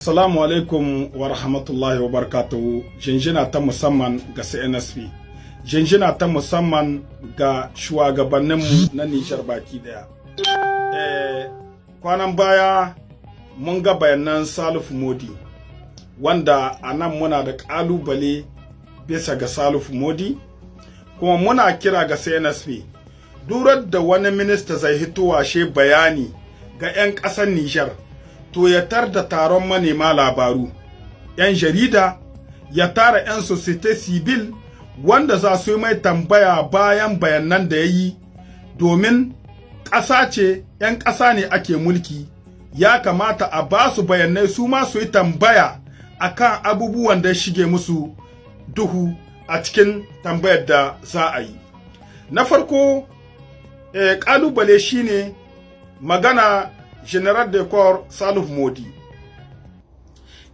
Assalamu alaikum wa rahmatullahi wa barakatuhu. Jinjina ta musamman ga CNSP. Jinjina ta musamman ga shugabanninmu na Nijar baki daya. Kwanan baya mun ga bayanan Salifu Modi, wanda a nan muna da ƙalubale bisa ga Salifu Modi, kuma muna kira ga CNSP. Durar da wani minista zai hito washe bayani ga 'yan ƙasar Nijar, to ya tar da taron manema labaru, 'yan jarida, ya tara 'yan societe civil wanda za su yi mai tambaya bayan bayanan da ya yi, domin ƙasa ce, 'yan ƙasa ne ake mulki, ya kamata a ba su bayanai su ma su yi tambaya akan abubuwan da shige musu duhu a cikin tambayar da za a yi. Na farko, ƙalubale shine magana General de Corps Salifu Modi,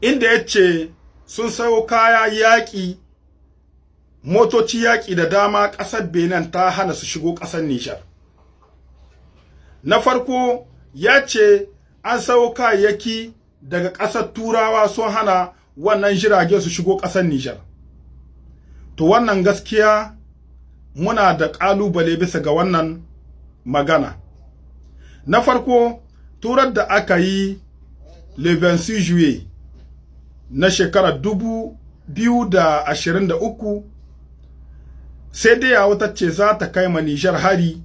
inda ya ce sun sayo kaya yaƙi, motoci yaƙi da dama ƙasar Benin ta hana su shigo ƙasar Nijar. Na farko ya ce an sayo kayayyaki daga ƙasar Turawa sun hana wannan jirage su shigo ƙasar Nijar. To wannan gaskiya muna da ƙalubale bisa ga wannan magana. Na farko, turar da aka yi le 26 juillet na shekarar 2023, sai dai yawo ta ce za ta kai ma Nijar hari,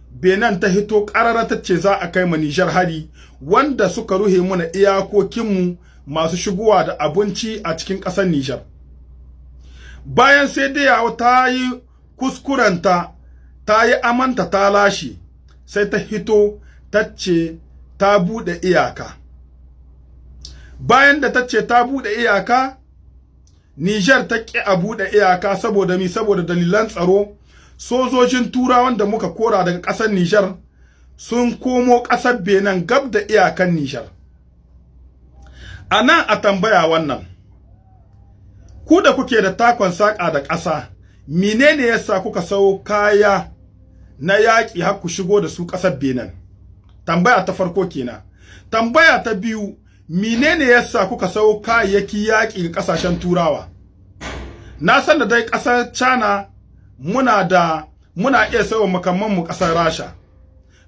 Benin ta hito ƙarara ta ce za a kai ma Nijar hari, wanda suka ruhe muna iyakokinmu masu shigowa da abinci a cikin ƙasar Nijar. Bayan sai dai yawo ta yi kuskurenta, ta yi amanta ta lashe, sai ta hito ta ce ta buɗe iyaka. Bayan da ta ce ta buɗe iyaka, Nijar ta ƙi a buɗe iyaka saboda mi, saboda dalilan tsaro. Sojojin Turawan da muka kora daga ƙasar Nijar sun komo ƙasar Benin gab da iyakan Nijar. A nan a tambaya wannan, ku da kuke da takon saƙa da ƙasa, menene yasa kuka sau kaya na yaƙi har ku shigo da su ƙasar Benin? Tambaya ta farko kenan. Tambaya ta biyu, menene yasa kuka sau kayayyaki yaƙi ga ƙasashen Turawa? Na san da dai ƙasar China muna iya sayo makamman mu ƙasar Rasha.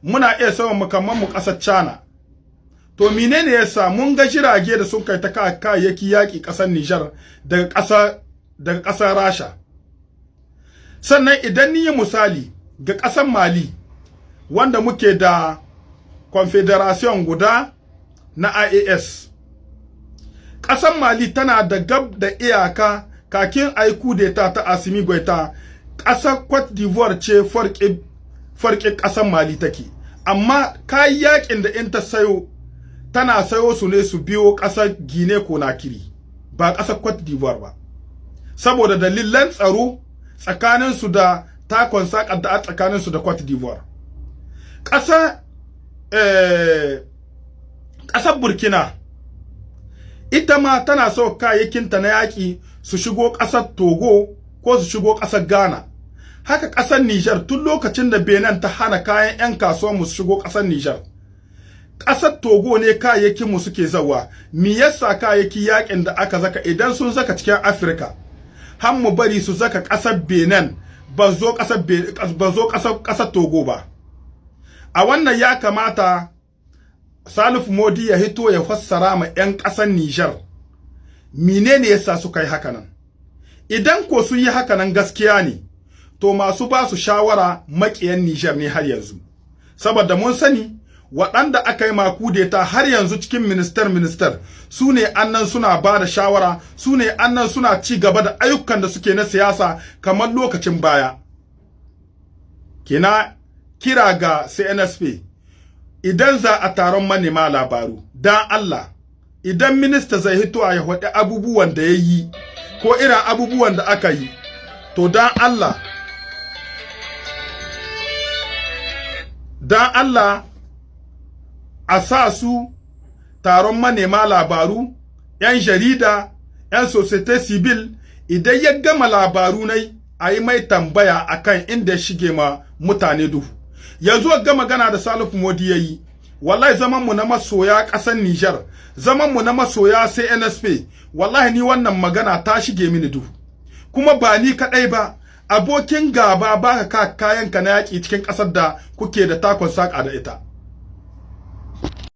Muna iya sayo makamman mu ƙasar China. To menene yasa mun ga jirage da sun kai ta kayayyaki yaƙi ƙasar Nijar daga ƙasar Rasha? Sannan idan ni yi misali ga ƙasar Mali, wanda muke da confederation guda na IAS. Ƙasar Mali tana da gab da iyaka kakin ai kudeta ta Assimi Goïta. Ƙasar Cote d'Ivoire ce farƙin ƙasar Mali take. Amma kayayyakin da in ta sayo, tana sayo su ne su biyo ƙasar Guinea Conakry, ba ƙasar Cote d'Ivoire ba. Saboda dalilan tsaro tsakaninsu da takon saƙar da tsakaninsu da Cote d'Ivoire. Ƙasar Burkina ita ma tana so kayayyakinta na yaƙi su shigo ƙasar Togo ko su shigo ƙasar Ghana. Haka ƙasar Nijar tun lokacin da Benin ta hana kayan 'yan kasuwanmu su shigo ƙasar Nijar. Ƙasar Togo ne kayayyakinmu suke zawa. Me yasa kayayyaki yaƙin da aka zaka idan sun zaka cikin Afirka, har mu bari su zaka ƙasar Benin, ba zo ƙasar Togo ba. A wannan ya kamata Salifu Modi ya hito ya fassara ma 'yan ƙasar Nijar menene yasa suka yi hakanan. Idan ko sun yi hakanan gaskiya ne, to masu ba su shawara maƙiyan Nijar ne har yanzu. Saboda mun sani waɗanda aka yi makudeta har yanzu cikin minister su ne annan suna ba da shawara, su ne annan suna ci gaba da ayyukan da suke na siyasa kamar lokacin baya. Kina kira ga CNSP, idan za a taron manema labaru, dan Allah, idan minista zai hito a ya faɗi abubuwan da ya yi ko irin abubuwan da aka yi, to dan Allah a sa su taron manema labaru, 'yan jarida, 'yan societe civil, idan ya gama labaru nai a yi mai tambaya akan inda ya shige ma mutane duhu. Yanzu ga magana da Salifu Modi yayi, wallahi zaman mu na masoya ƙasar Niger, zaman mu na masoya CNSP, wallahi ni wannan magana ta shige mini duhu. Kuma ba ni kadai ba, abokin gaba baka ka kayan ka na yaki cikin ƙasar da kuke da takon saka da ita.